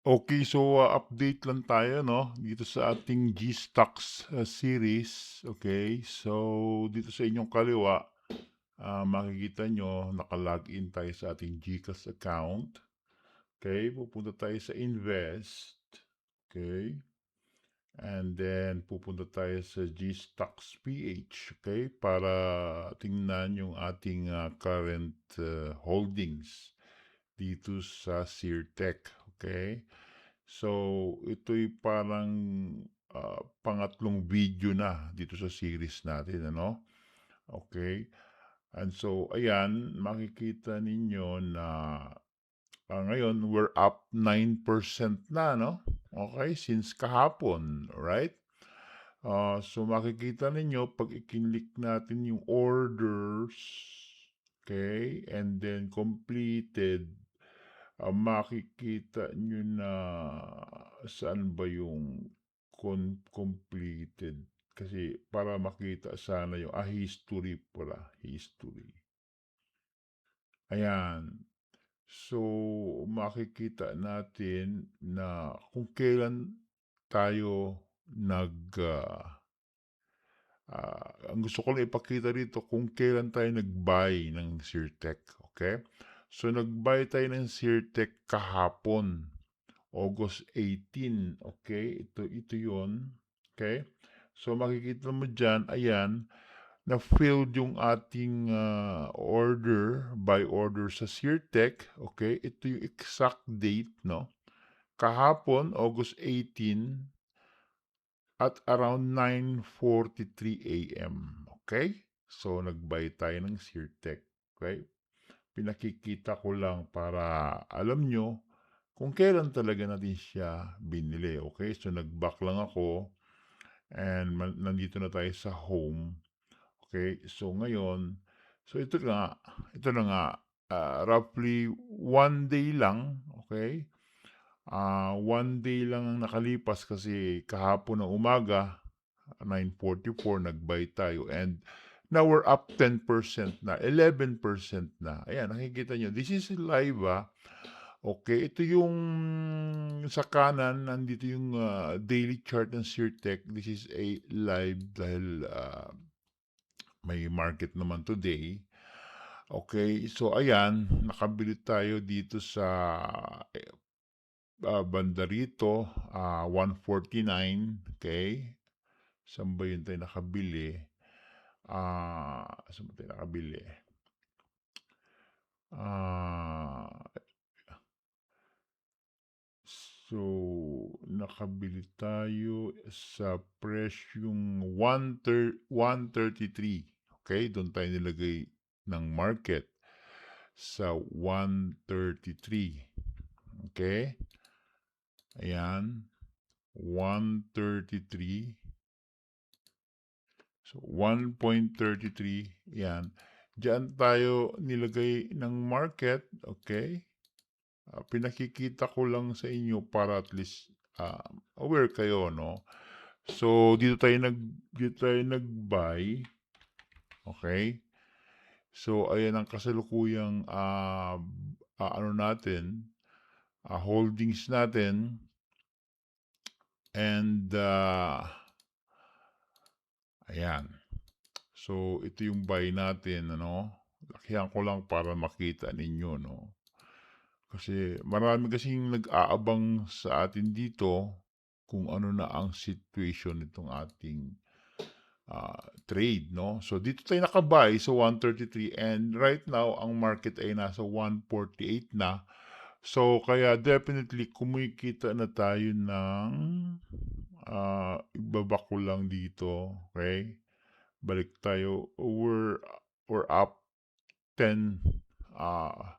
Okay, so, update lang tayo 'no, dito sa ating G-Stocks, series, okay. So, dito sa inyong kaliwa, makikita niyo naka-login tayo sa ating GCash account, okay. Pupunta tayo sa invest, okay. And then pupunta tayo sa G-Stocks PH, okay, para tingnan yung ating, current, holdings dito sa Seartech, okay. So, ito'y parang, pangatlong video na dito sa series natin ano, okay. And so ayan, makikita ninyo na, ngayon we're up 9% na 'no, okay, since kahapon, right? So makikita ninyo 'pag i-click natin yung orders, okay, and then completed, makikita nyo na saan ba yung completed. Kasi para makita sana yung history pala, history. Ayan. So, makikita natin na kung kailan tayo ang gusto ko lang ipakita dito kung kailan tayo nag-buy ng Seartech, okay? So, nag-buy tayo ng Seartech kahapon, August 18, okay? Ito 'yon, okay? So, makikita mo diyan, ayan, na-filled yung ating, buy order sa Seartech, okay? Ito yung exact date, no? Kahapon, August 18 at around 9:43 AM, okay? So, nag-buy tayo ng Seartech, okay? Pinakikita ko lang para alam nyo kung kailan talaga natin siya binili, okay? So, nag-back lang ako and nandito na tayo sa home, okay? So, ngayon, so ito na nga, roughly 1 day lang, okay? 1 day lang ang nakalipas kasi kahapon ng umaga, 9:44 nag-buy tayo and now we're up 10% na, 11% na. Ayan, nakikita nyo. This is live, okay, ito yung sa kanan, nandito yung daily chart ng Seartech. This is a live dahil may market naman today. Okay, so ayan, nakabili tayo dito sa banda rito, 149, okay. Saan ba yun tayo nakabili? Saan ba tayo nakabili? Ah, so, nakabili tayo sa presyong 133. Okay, doon tayo nilagay ng market sa 133. Okay, ayan, 133. So, 1.33, yan. Diyan tayo nilagay ng market, okay? Pinakikita ko lang sa inyo para at least aware kayo, no? So, dito tayo nag-buy, okay? So, ayan ang kasalukuyang ano natin, holdings natin and ayan. So, ito yung buy natin, ano? Lakihan ko lang para makita ninyo, no? Kasi marami kasing nag-aabang sa atin dito kung ano na ang situation nitong ating trade, no? So, dito tayo nakabuy sa 133 and right now, ang market ay nasa 148 na. So, kaya definitely kumikita na tayo ng ibaba ko lang dito, okay? Balik tayo, we're up 10 uh,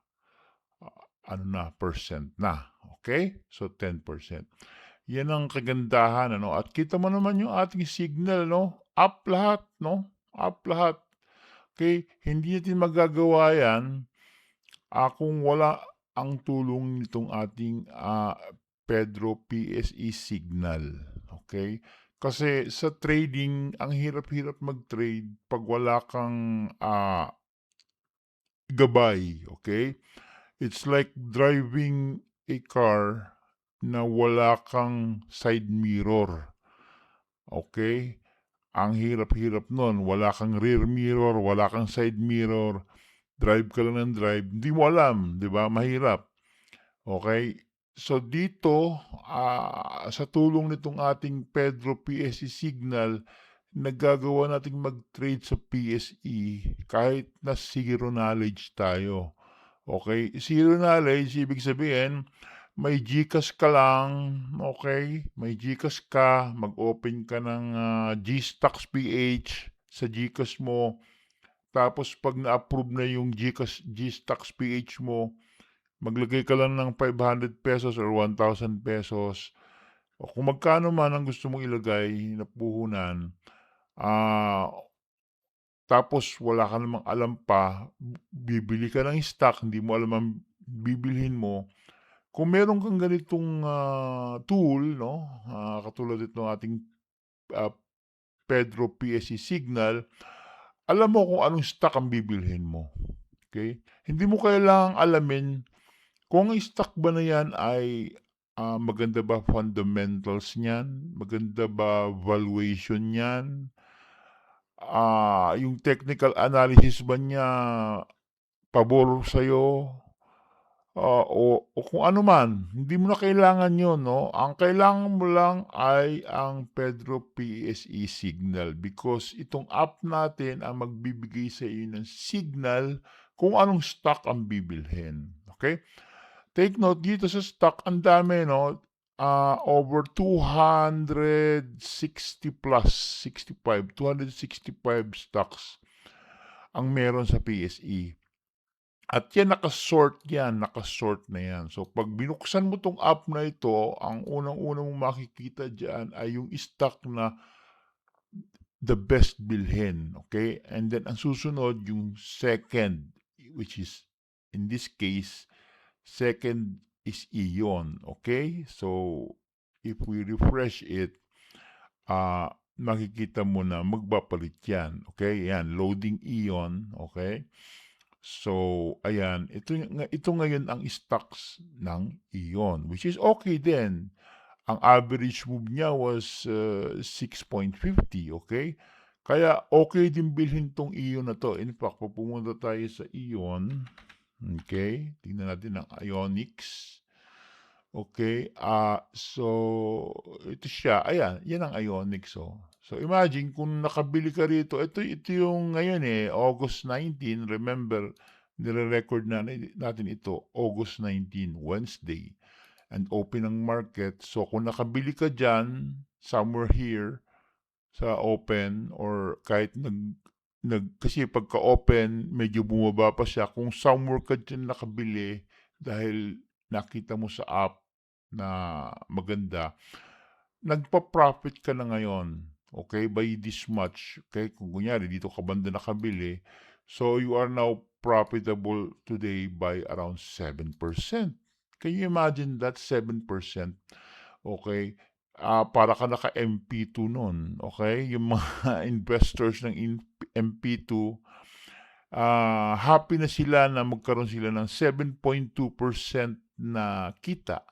ano na, percent na. Okay? So, 10%. Yan ang kagandahan, ano? At kita mo naman yung ating signal, no? Up lahat, no? Up lahat. Okay? Hindi natin magagawa yan kung wala ang tulong nitong ating Pedro PSE signal. Okay? Kasi sa trading, ang hirap-hirap mag-trade pag wala kang gabay. Okay? It's like driving a car na wala kang side mirror. Okay? Ang hirap-hirap nun, wala kang rear mirror, wala kang side mirror, drive ka lang ng drive, hindi mo alam, 'di ba? Mahirap. Okay? So dito, sa tulong nitong ating Pedro PSE Signal, nagagawa nating mag-trade sa PSE kahit na zero knowledge tayo. Okay? Zero knowledge, ibig sabihin, may GCash ka lang, okay? May GCash ka, mag-open ka ng GStocks PH sa GCash mo. Tapos pag na-approve na yung GStocks PH mo, maglagay ka lang ng 500 pesos or 1,000 pesos. O kung magkano man ang gusto mong ilagay na puhunan, ah, tapos wala ka namang alam pa, bibili ka ng stock, hindi mo alam ang bibilhin mo. Kung meron kang ganitong tool, no, katulad itong ating ah, Pedro PSE Signal, alam mo kung anong stock ang bibilhin mo. Okay? Hindi mo kailangang alamin kung ang stock ba na yan ay maganda ba fundamentals niyan, maganda ba valuation niyan, yung technical analysis ba niya pabor sa'yo, o kung ano man, hindi mo na kailangan 'yon 'no. Ang kailangan mo lang ay ang Pedro PSE Signal because itong app natin ang magbibigay sa iyo ng signal kung anong stock ang bibilhin, okay. Take note dito sa stock ang dami 'no, over 260 plus 65, 265 stocks ang meron sa PSE. At yan naka-sort na yan. So, 'pag binuksan mo 'tong app na ito, ang unang-una mong makikita diyan ay yung stock na the best bilhin, okay? And then ang susunod yung second, which is in this case, second is Ion, okay? So, if we refresh it, makikita mo na magpapalit yan, okay? Yan, loading Ion, okay? So, ayan, ito ngayon ang stocks ng Ion, which is okay din. Ang average move niya was 6.50, okay? Kaya okay din bilhin tong Ion na to. In fact, pag pumunta tayo sa Ion, okay? Tingnan natin ang Ionix. Okay, so ito siya, ayan, yan ang Ionix, oh. So imagine kung nakabili ka rito, ito yung ngayon August 19, remember, nire-record natin ito, August 19, Wednesday, and open ang market. So kung nakabili ka dyan, somewhere here, sa open, or kahit kasi pagka-open, medyo bumaba pa siya, kung somewhere ka dyan nakabili, dahil nakita mo sa app na maganda, nagpa-profit ka na ngayon, okay, by this much. Okay, kung kunyari dito ka banda nakabili, so you are now profitable today by around 7%. Can you imagine that 7%? Okay, para ka naka-MP2 nun, okay? Yung mga investors ng MP2, happy na sila na magkaroon sila ng 7.2% na kita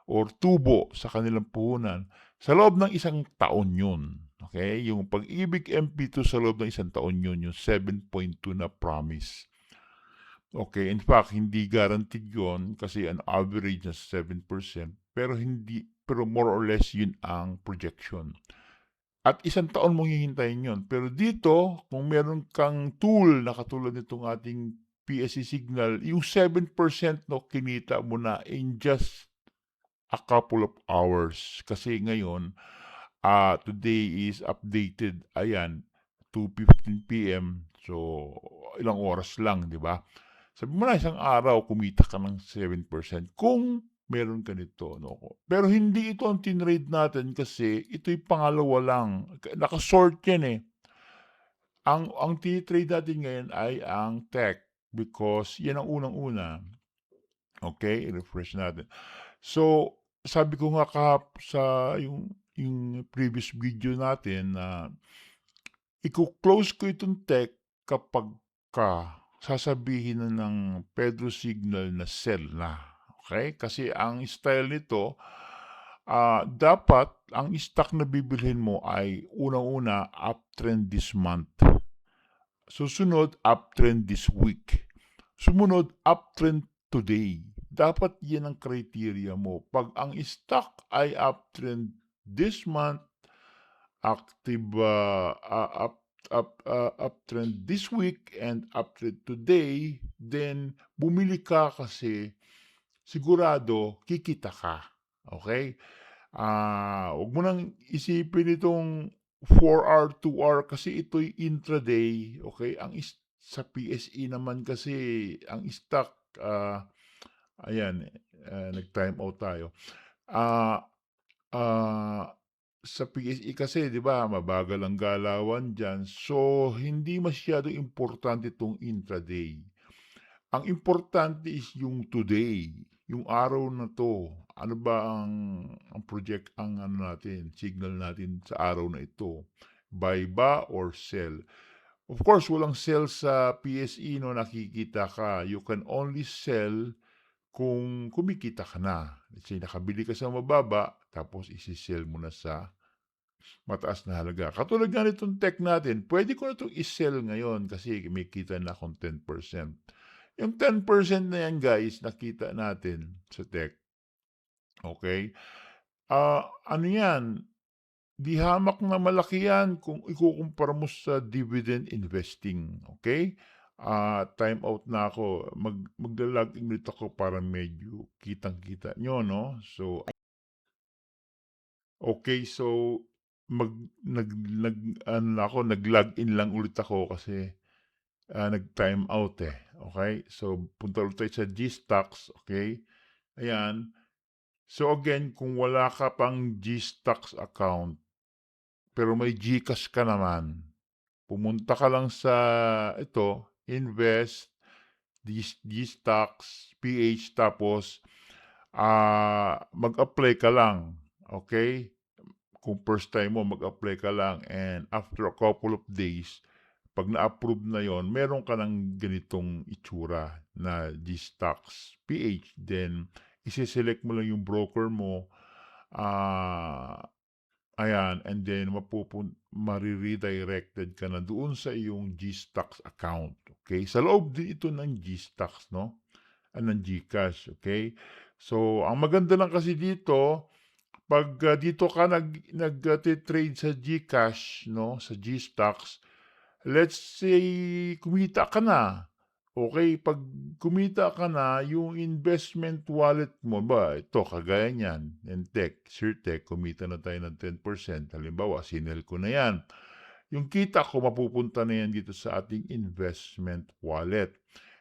or tubo sa kanilang puhunan sa loob ng isang taon yun. Okay? Yung Pag-ibig MP2 sa loob ng isang taon yun, yung 7.2 na promise. Okay, in fact, hindi guaranteed yun kasi an average na 7%, pero more or less yun ang projection. At isang taon mong hihintayin yun. Pero dito, kung meron kang tool na katulad nitong ating PSE Signal, yung 7% no, kinita mo na in just a couple of hours. Kasi ngayon, today is updated, ayan, 2:15 PM. So, ilang oras lang, di ba? Sabi mo na isang araw, kumita ka ng 7% kung meron ka nito. No? Pero hindi ito ang tinrade natin kasi ito'y pangalawa lang. Nakasort yan eh. Ang tinitrade natin ngayon ay ang tech because yan ang unang-una. Okay, i-refresh natin. So, sabi ko nga sa yung previous video natin na i-close ko itong tech kapag sasabihin na ng Pedro Signal na sell na. Okay? Kasi ang style nito, dapat ang stock na bibilhin mo ay unang-una uptrend this month. Susunod, uptrend this week. Sumunod, uptrend today. Dapat yan ang criteria mo. Pag ang stock ay uptrend this month, active uptrend this week, and uptrend today, then bumili ka kasi sigurado kikita ka. Okay? Huwag mo nang isipin itong 4 hour, 2 hour kasi ito'y intraday, okay? Sa PSE naman kasi ang stock, ayan, nag-time out tayo. Ah, ah, sa PSE kasi 'di ba mabagal ang galawan diyan, so hindi masyadong importante itong intraday. Ang importante is yung today, yung araw na 'to. Ano ba ang ano natin, signal natin sa araw na ito? Buy ba or sell? Of course, walang sell sa PSE 'no, nakikita ka. You can only sell kung kumikita ka na. Let's say nakabili ka sa mababa tapos isi-sell mo na sa mataas na halaga. Katulad nga nitong tech natin, pwede ko na 'tong i-sell ngayon kasi may kita na akong 10%. Yung 10% na yan guys, nakita natin sa tech. Okay? Ano yan, di hamak na malaki yan kung ikukumpara mo sa dividend investing. Okay? Time out na ako. Magla-login ulit ako para medyo kitang-kita nyo, no? So, okay, so nag-login lang ulit ako kasi nag-time out eh. Okay? So, punta ulit tayo sa Gstocks. Okay? Ayan. So again, kung wala ka pang Gstocks account, pero may GCash ka naman, pumunta ka lang sa invest, Gstocks, PH, tapos mag-apply ka lang. Okay? Kung first time mo, mag-apply ka lang, and after a couple of days, pag na-approve na yon, meron ka ng ganitong itsura na Gstocks PH. Then, isi-select mo lang yung broker mo. Ayan, and then mariredirected ka na doon sa iyong Gstocks account. Okay? Sa loob din ito ng Gstocks, no? Ng Gcash. Okay? So, ang maganda lang kasi dito, pag dito ka nag-trade sa Gcash, no, sa Gstocks, let's say kumita ka na. Okay, pag kumita ka na, yung investment wallet mo ba, ito kagaya niyan, Entech, Sirtech, kumita na tayo ng 10%. Halimbawa, sinel ko na yan. Yung kita ko mapupunta na yan dito sa ating investment wallet.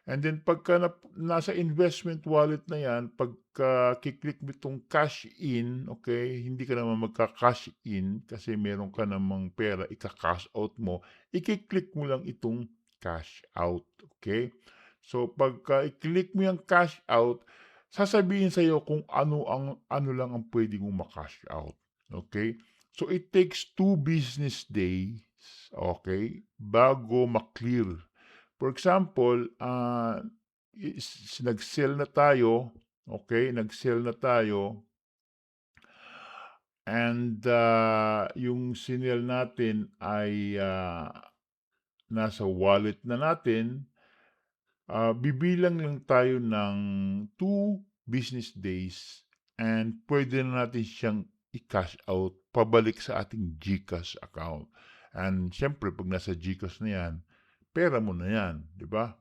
And then pagka nasa investment wallet na yan, pagka kiklik mo itong cash in, okay, hindi ka naman magka-cash in kasi meron ka namang pera, ika-cash out mo, ikiklik mo lang itong cash out, okay? So pagka i-click mo yung cash out, sasabihin sa iyo kung ano lang ang pwede mong ma-cash out, okay? So it takes 2 business days, okay, bago ma-clear. For example, nag-sell na tayo, okay, nag-sell na tayo, and yung sinel natin ay nasa wallet na natin, bibilang lang tayo ng 2 business days and pwede na natin siyang i-cash out pabalik sa ating GCash account. And syempre, pag nasa GCash na yan, pera mo na yan, di ba?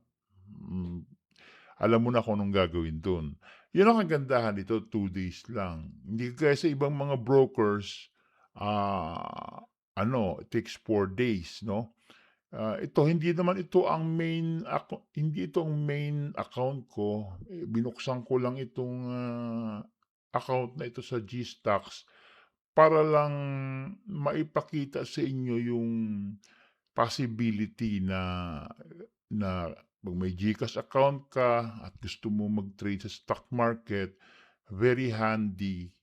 Alam mo na kung anong gagawin dun. Yun ang kagandahan dito, 2 days lang. Hindi kaya sa ibang mga brokers, it takes 4 days, no? Ito hindi naman ito ang hindi ito ang main account ko. Binuksan ko lang itong account na ito sa Gstocks para lang maipakita sa inyo yung possibility na pag may GCash account ka at gusto mo mag-trade sa stock market, very handy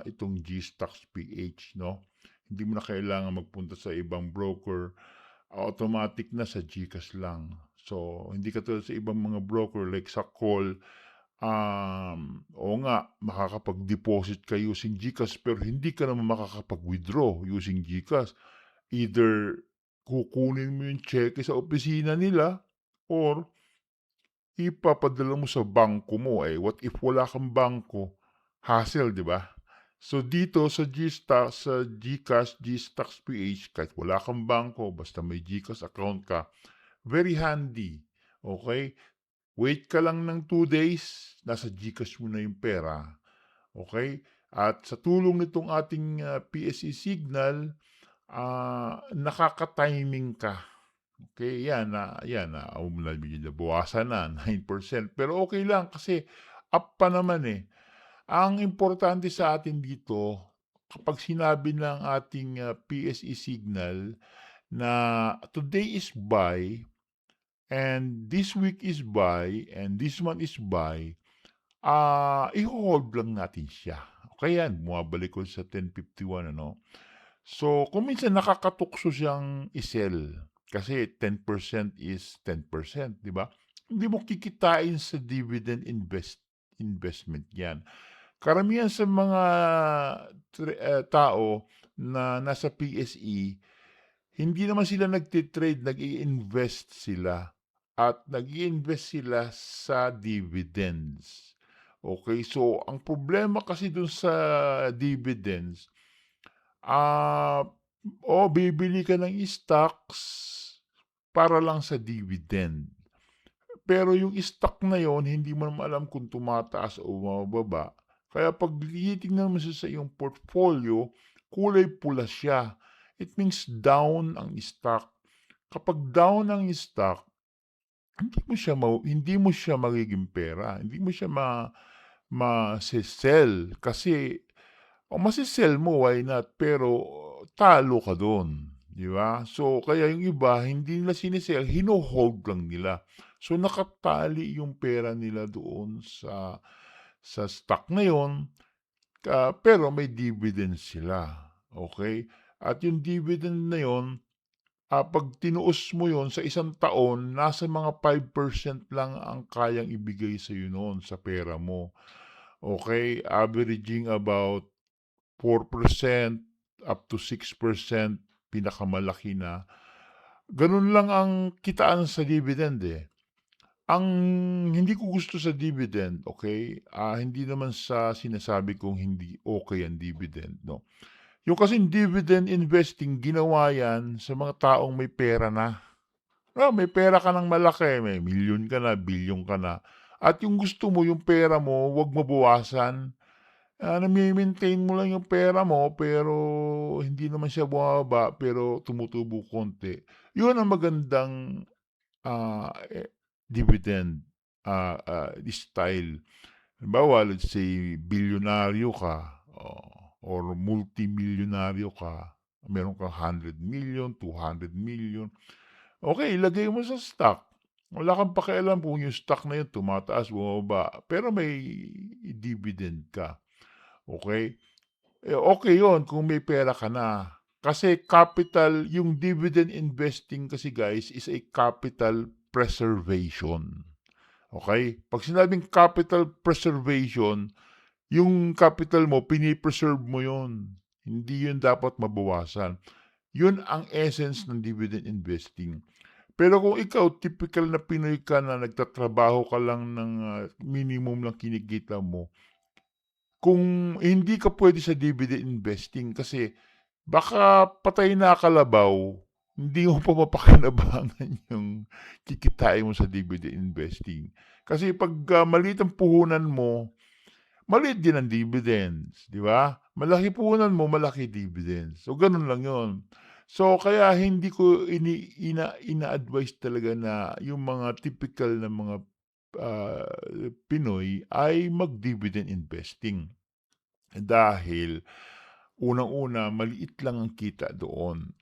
itong Gstocks PH, no? Hindi mo na kailangan magpunta sa ibang broker, automatic na sa GCash lang. So, hindi katulad sa ibang mga broker like sa call, Oo nga, makakapag-deposit ka using GCash pero hindi ka naman makakapag-withdraw using GCash. Either kukunin mo yung cheque sa opisina nila or ipapadala mo sa bangko mo. Eh, what if wala kang bangko? Hassle, di ba? So dito sa sa GCash, GStocks PH, kahit wala kang bangko, basta may GCash account ka, very handy. Okay? Wait ka lang ng 2 days, nasa GCash mo na yung pera. Okay? At sa tulong nitong ating PSE Signal, nakaka-timing ka. Okay, medyo nabawasan na 9%. Pero okay lang kasi up pa naman eh. Ang importante sa atin dito, kapag sinabi ng ating PSE Signal na today is buy, and this week is buy, and this month is buy, i-hold lang natin siya. Okay yan, bumabalik ko sa 1051, ano. So, kung minsan nakakatukso siyang i-sell, kasi 10% is 10%, di ba? Hindi mo kikitain sa dividend investment yan. Karamihan sa mga tao na nasa PSE, hindi naman sila nagtitrade, nag-i-invest sila. At nag-i-invest sila sa dividends. Okay, so ang problema kasi dun sa dividends, bibili ka ng stocks para lang sa dividend. Pero yung stock na yon hindi mo naman alam kung tumataas o bumababa. Kaya pag titingnan mo sa iyong portfolio, kulay pula siya. It means down ang stock. Kapag down ang stock, hindi mo siya magiging pera. Hindi mo siya ma-sell kasi masi-sell mo, why not? Pero talo ka doon, di ba? So kaya yung iba hindi nila sinisell, hino-hold lang nila. So nakatali yung pera nila doon sa stock na yon, pero may dividend sila. Okay? At yung dividend na yon, pag tinuos mo yon sa isang taon, nasa mga 5% lang ang kayang ibigay sa iyo noon sa pera mo. Okay? Averaging about 4% up to 6%, pinakamalaki na. Ganun lang ang kitaan sa dividend eh. Ang hindi ko gusto sa dividend, okay, hindi naman sa sinasabi kong hindi okay ang dividend, no. Yung kasing dividend investing, ginawa yan sa mga taong may pera na. May pera ka ng malaki, may milyon ka na, bilyon ka na. At yung gusto mo, yung pera mo, wag mabawasan. Nami-maintain mo lang yung pera mo, pero hindi naman siya bumababa, pero tumutubo konti. Yun ang magandang dividend style. Halimbawa, let's say, bilyonaryo ka, or multimilyonaryo ka, meron kang 100 million, 200 million. Okay, ilagay mo sa stock. Wala kang pakialam kung yung stock na yun tumataas, bumaba, pero may dividend ka. Okay? Okay yon kung may pera ka na. Kasi yung dividend investing kasi guys is a capital preservation. Okay? Pag sinabing capital preservation, yung capital mo, pinipreserve mo yon. Hindi yun dapat mabawasan. Yun ang essence ng dividend investing. Pero kung ikaw, typical na Pinoy ka na nagtatrabaho ka lang ng minimum lang kinikita mo, kung hindi ka pwede sa dividend investing kasi baka patay na kalabaw, hindi mo pa mapakinabangan yung kikitain mo sa dividend investing. Kasi pag maliit ang puhunan mo, maliit din ang dividends, di ba? Malaki puhunan mo, malaki dividends. So, ganun lang yon. So, kaya hindi ko ina-advise talaga na yung mga typical na mga ah, Pinoy ay mag-dividend investing. Dahil unang-una, maliit lang ang kita doon.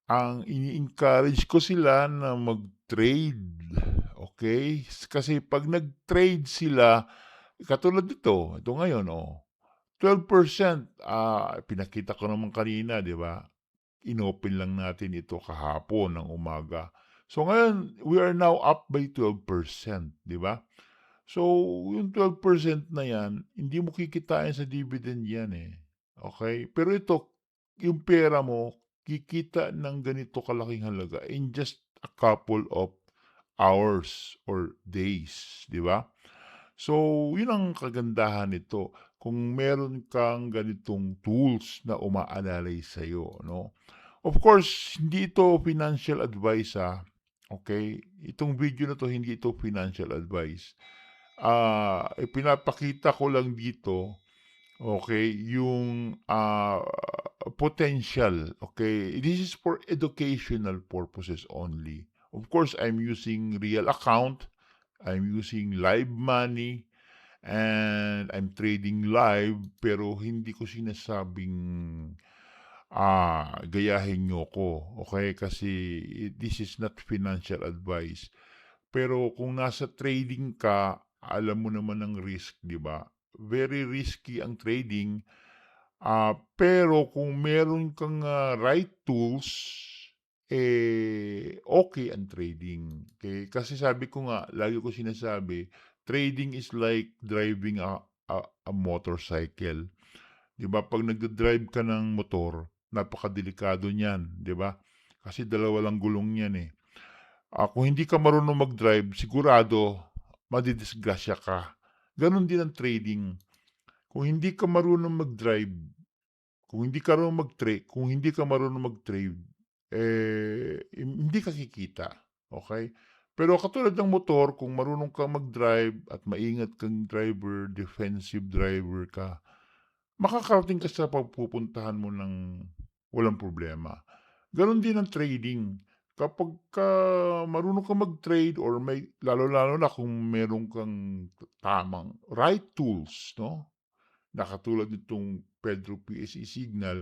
Ang ini-encourage ko sila na mag-trade. Okay? Kasi pag nag-trade sila, katulad dito, ito ngayon, 12%, pinakita ko naman kanina, di ba? Inopen lang natin ito kahapon ng umaga. So ngayon, we are now up by 12%, di ba? So, yung 12% na yan, hindi mo kikitain sa dividend yan, eh, okey? Pero ito, yung pera mo kikita ng ganito kalaking halaga in just a couple of hours or days, 'di ba? So, yun ang kagandahan nito kung meron kang ganitong tools na uma-analyze sa'yo 'no. Of course, hindi ito financial advice, okey? Itong video na 'to hindi ito financial advice. Ipinapakita ko lang dito, okay, yung, potential, okay? This is for educational purposes only. Of course, I'm using real account, I'm using live money, and I'm trading live, pero hindi ko sinasabing, gayahin niyo ko, okay? Kasi this is not financial advice. Pero kung nasa trading ka, alam mo naman ang risk, 'di ba? Very risky ang trading, pero kung meron kang, right tools, okay ang trading, okay. Kasi sabi ko nga, lagi ko sinasabi, trading is like driving a motorcycle, 'di ba? 'Pag nagda-drive ka ng motor, napakadelikado niyan, 'di ba? Kasi dalawa lang gulong niyan, eh. Kung hindi ka marunong mag-drive sigurado madidisgrasya ka. Gano'n din ang trading. Kung hindi ka marunong mag-drive, kung hindi ka marunong mag-trade, hindi ka kikita, okey? Pero katulad ng motor kung marunong kang mag-drive at maingat kang driver, defensive driver ka, makakarating ka sa pupuntahan mo ng walang problema. Gano'n din ang trading. Kapagka marunong kang mag-trade or may lalo-lalo na kung meron kang tamang right tools 'no, na katulad nitong Pedro PSE Signal,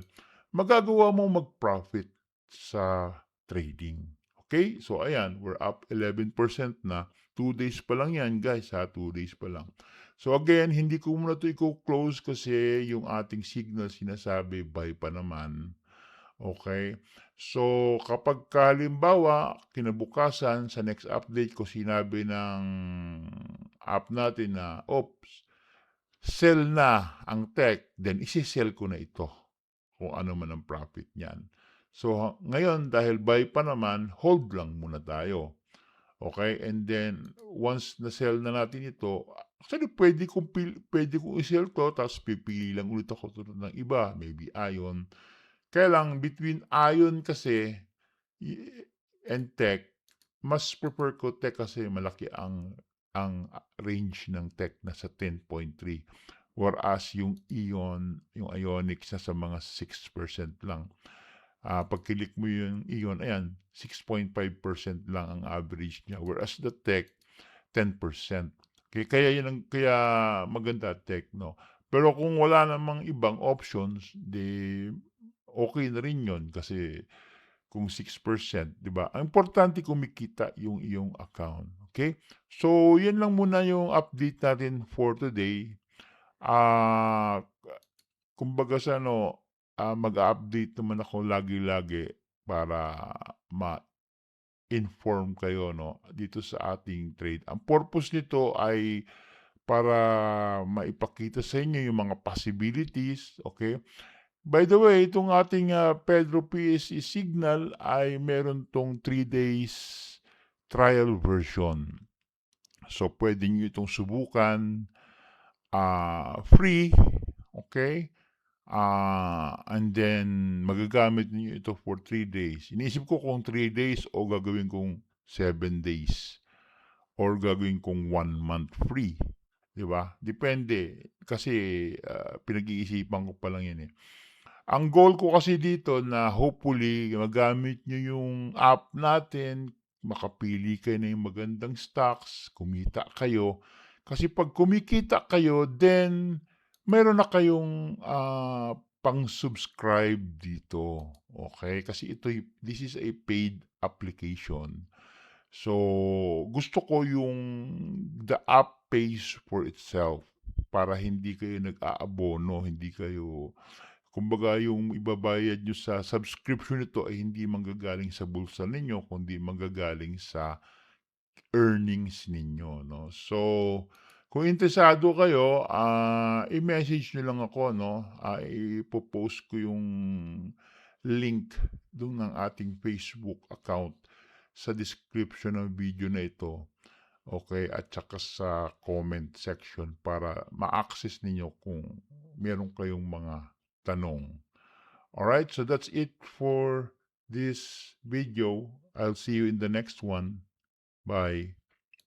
magagawa mong mag-profit sa trading. Okay? So ayan, we're up 11% na. 2 days pa lang 'yan guys, 2 days pa lang. So again, hindi ko muna 'to close kasi yung ating signal sinasabi buy pa naman. Okay. So, kapagka halimbawa kinabukasan sa next update ko sinabi ng app natin na, "Oops, sell na ang tech," then ise-sell ko na ito, kung ano man ang profit niyan. So, ngayon dahil buy pa naman, hold lang muna tayo, okay. And then once na-sell na natin ito, actually puwede kong i-sell 'to tapos pipili lang ulit ako tulad ng iba, maybe Ion. Kaya lang between Ion kasi i and Tech, mas prefer ko Tech kasi malaki ang range ng Tech nasa 10.3. Whereas yung Ion, yung Ionics nasa mga 6% lang. Pag click mo yung Ion, ayan, 6.5% lang ang average niya. Whereas the Tech, 10%. Kaya maganda Tech, no? Pero kung wala namang ibang options, di okay na rin yun kasi kung 6%, 'di ba? Ang importante kumikita yung iyong account, okay. So, 'yan lang muna yung update natin for today. Ah, kumbaga sa ano, mag-a-update naman ako lagi-lagi para ma-inform kayo 'no, dito sa ating trade. Ang purpose nito ay para maipakita sa inyo yung mga possibilities, okay. By the way, itong ating, Pedro PSE Signal ay meron 'tong 3 days trial version. So, puwede niyo itong subukan, free, okay. And then magagamit niyo ito for 3 days. Iniisip ko kung 3 days o gagawin kong 7 days or gagawin kong 1 month free, 'di ba? Depende kasi, pinag-iisipan ko pa lang 'yan, eh. Ang goal ko kasi dito na hopefully magamit niyo yung app natin, makapili kayo ng magandang stocks, kumita kayo. Kasi 'pag kumikita kayo, then meron na kayong, pang-subscribe dito, okay. Kasi this is a paid application. So, gusto ko yung the app pays for itself para hindi kayo nag-aabono, hindi kayo kumbaga yung ibabayad nyo sa subscription nito ay hindi manggagaling sa bulsa ninyo kundi manggagaling sa earnings ninyo 'no. So, Kung interesado kayo, i-message niyo lang ako 'no, ipo-post ko yung link dun ng ating Facebook account sa description ng video na ito, okay, at saka sa comment section para ma-access ninyo kung meron kayong mga tanong. Alright, so that's it for this video. I'll see you in the next one. Bye.